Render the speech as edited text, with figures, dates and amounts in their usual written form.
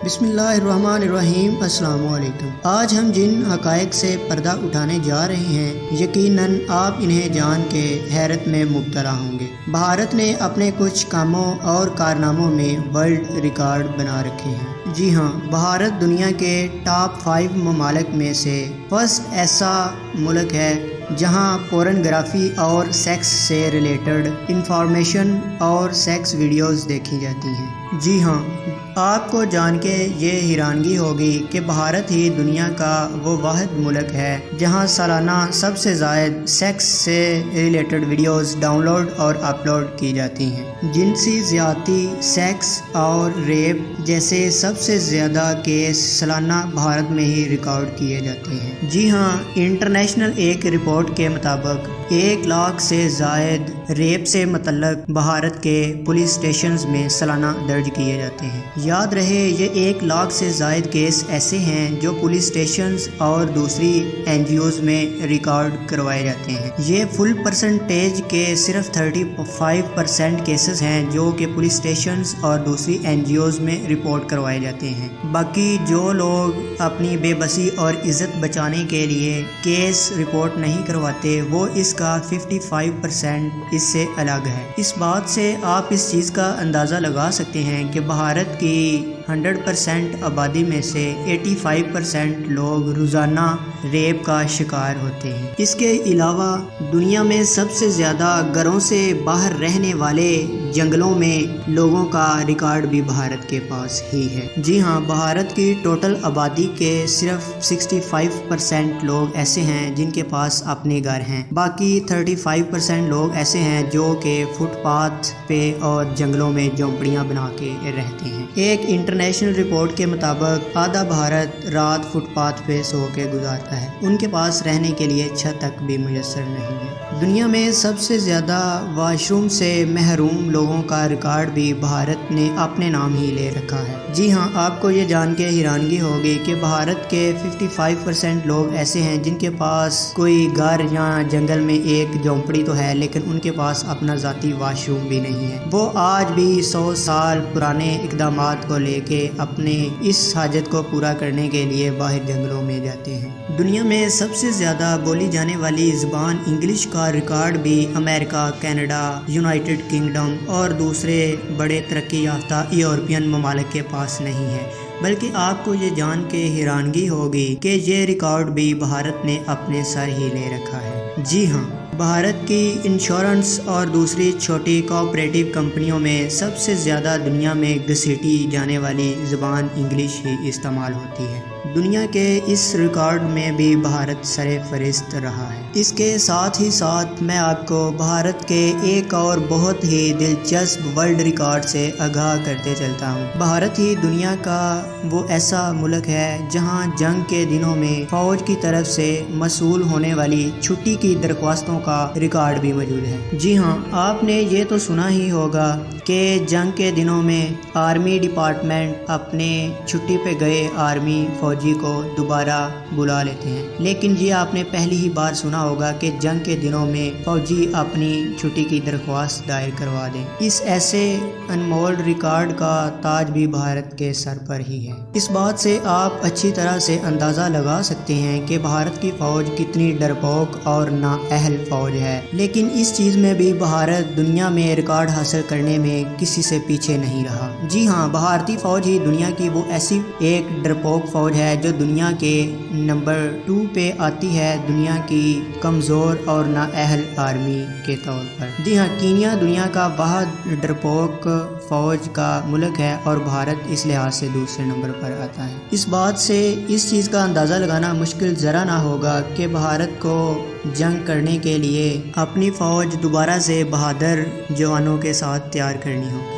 بسم اللہ الرحمن الرحیم۔ السلام علیکم۔ آج ہم جن حقائق سے پردہ اٹھانے جا رہے ہیں یقیناً آپ انہیں جان کے حیرت میں مبتلا ہوں گے۔ بھارت نے اپنے کچھ کاموں اور کارناموں میں ورلڈ ریکارڈ بنا رکھے ہیں۔ جی ہاں، بھارت دنیا کے ٹاپ 5 ممالک میں سے فرسٹ ایسا ملک ہے جہاں پورنوگرافی اور سیکس سے ریلیٹڈ انفارمیشن اور سیکس ویڈیوز دیکھی جاتی ہیں۔ جی ہاں، آپ کو جان کے یہ حیرانگی ہوگی کہ بھارت ہی دنیا کا وہ واحد ملک ہے جہاں سالانہ سب سے زائد سیکس سے ریلیٹڈ ویڈیوز ڈاؤن لوڈ اور اپلوڈ کی جاتی ہیں۔ جنسی زیادتی، سیکس اور ریپ جیسے سب سے زیادہ کیس سالانہ بھارت میں ہی ریکارڈ کیے جاتے ہیں۔ جی ہاں، انٹرنیشنل ایک رپورٹ کے مطابق 1 لاکھ سے زائد ریپ سے متعلق بھارت کے پولیس اسٹیشنز میں سالانہ درج کیے جاتے ہیں۔ یاد رہے، یہ 1 لاکھ سے زائد کیس ایسے ہیں جو پولیس اسٹیشنز اور دوسری NGOز میں ریکارڈ کروائے جاتے ہیں۔ یہ فل پرسنٹیج کے صرف 35% کیسز ہیں جو کہ پولیس اسٹیشنز اور دوسری NGOز میں رپورٹ کروائے جاتے ہیں۔ باقی جو لوگ اپنی بے بسی اور عزت بچانے کے لیے کیس رپورٹ نہیں کرواتے وہ اس کا 55% اس سے الگ ہے۔ اس بات سے آپ اس چیز کا اندازہ لگا سکتے ہیں کہ بھارت کی 100% آبادی میں سے 85% لوگ روزانہ ریپ کا شکار ہوتے ہیں۔ اس کے علاوہ دنیا میں سب سے زیادہ گھروں سے باہر رہنے والے جنگلوں میں لوگوں کا ریکارڈ بھی بھارت کے پاس ہی ہے۔ جی ہاں، بھارت کی ٹوٹل آبادی کے صرف 65% لوگ ایسے ہیں جن کے پاس اپنے گھر ہیں۔ باقی 35% لوگ ایسے ہیں جو کہ فٹ پاتھ پہ اور جنگلوں میں جھونپڑیاں بنا کے رہتے ہیں۔ ایک انٹرنیشنل رپورٹ کے مطابق آدھا بھارت رات فٹ پاتھ پہ سو کے گزارتا ہے۔ ان کے پاس رہنے کے لیے چھت تک بھی میسر نہیں ہے۔ دنیا میں سب سے زیادہ واش روم سے محروم لوگوں کا ریکارڈ بھی بھارت نے اپنے نام ہی لے رکھا ہے۔ جی ہاں، آپ کو یہ جان کے حیرانگی ہوگی کہ بھارت کے 55% لوگ ایسے ہیں جن کے پاس کوئی گھر یا جنگل میں ایک جھونپڑی تو ہے لیکن ان کے پاس اپنا ذاتی واش روم بھی نہیں ہے۔ وہ آج بھی 100 سال پرانے اقدامات کو لے کے اپنے اس حاجت کو پورا کرنے کے لیے باہر جنگلوں میں جاتے ہیں۔ دنیا میں سب سے زیادہ بولی جانے والی زبان انگلش کا ریکارڈ بھی امریکہ، کینیڈا، یونائٹڈ کنگڈم اور دوسرے بڑے ترقی یافتہ یورپین ممالک کے پاس نہیں ہے، بلکہ آپ کو یہ جان کے حیرانگی ہوگی کہ یہ ریکارڈ بھی بھارت نے اپنے سر ہی لے رکھا ہے۔ جی ہاں، بھارت کی انشورنس اور دوسری چھوٹی کوآپریٹو کمپنیوں میں سب سے زیادہ دنیا میں گھسیٹی جانے والی زبان انگلش ہی استعمال ہوتی ہے۔ دنیا کے اس ریکارڈ میں بھی بھارت سر فہرست رہا ہے۔ اس کے ساتھ ہی ساتھ میں آپ کو بھارت کے ایک اور بہت ہی دلچسپ ورلڈ ریکارڈ سے آگاہ کرتے چلتا ہوں۔ بھارت ہی دنیا کا وہ ایسا ملک ہے جہاں جنگ کے دنوں میں فوج کی طرف سے موصول ہونے والی چھٹی کی درخواستوں کا ریکارڈ بھی موجود ہے۔ جی ہاں، آپ نے یہ تو سنا ہی ہوگا کہ جنگ کے دنوں میں آرمی ڈپارٹمنٹ اپنے چھٹی پہ گئے آرمی فوجی کو دوبارہ بلا لیتے ہیں، لیکن یہ آپ نے پہلی ہی بار سنا ہوگا کہ جنگ کے دنوں میں فوجی اپنی چھٹی کی درخواست دائر کروا دیں۔ اس ایسے انمول ریکارڈ کا تاج بھی بھارت کے سر پر ہی ہے۔ اس بات سے آپ اچھی طرح سے اندازہ لگا سکتے ہیں کہ بھارت کی فوج کتنی ڈرپوک اور نااہل فوج ہے، لیکن اس چیز میں بھی بھارت دنیا میں ریکارڈ حاصل کرنے میں کسی سے پیچھے نہیں رہا۔ جی ہاں، بھارتی فوج ہی دنیا کی وہ ایسی ایک ڈرپوک فوج ہے جو دنیا کے نمبر 2 پہ آتی ہے دنیا کی کمزور اور نااہل آرمی کے طور پر۔ جی ہاں، کینیا دنیا کا واحد ڈرپوک فوج کا ملک ہے اور بھارت اس لحاظ سے دوسرے نمبر پر آتا ہے۔ اس بات سے اس چیز کا اندازہ لگانا مشکل ذرا نہ ہوگا کہ بھارت کو جنگ کرنے کے لیے اپنی فوج دوبارہ سے بہادر جوانوں کے ساتھ تیار کرنی ہوگی۔